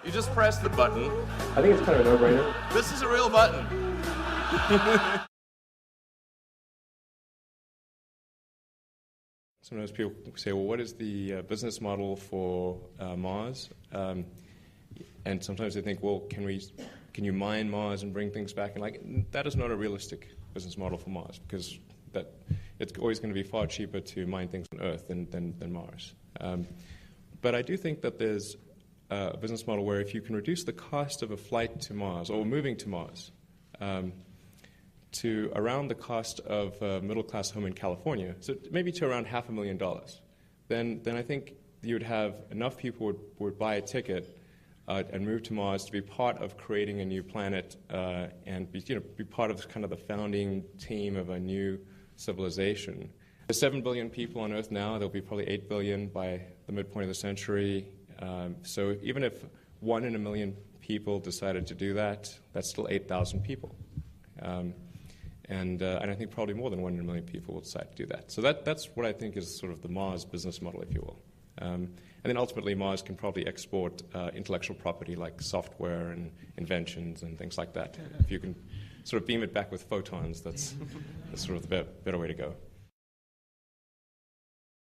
You just press the button. I think it's kind of a no-brainer. This is a real button. Sometimes people say, well, what is the business model for Mars? And sometimes they think, well, can you mine Mars and bring things back? And that is not a realistic business model for Mars, because it's always going to be far cheaper to mine things on Earth than Mars. But I do think that there's a business model where if you can reduce the cost of a flight to Mars or moving to Mars to around the cost of a middle-class home in California, so maybe to around $500,000, then I think you would have enough people would buy a ticket and move to Mars to be part of creating a new planet and be part of kind of the founding team of a new civilization. There's 7 billion people on Earth now. There'll be probably 8 billion by the midpoint of the century. So even if 1 in a million people decided to do that, that's still 8,000 people. And I think probably more than 1 in a million people will decide to do that. So that's what I think is sort of the Mars business model, if you will. And then ultimately Mars can probably export intellectual property like software and inventions and things like that. If you can sort of beam it back with photons, that's sort of the better way to go.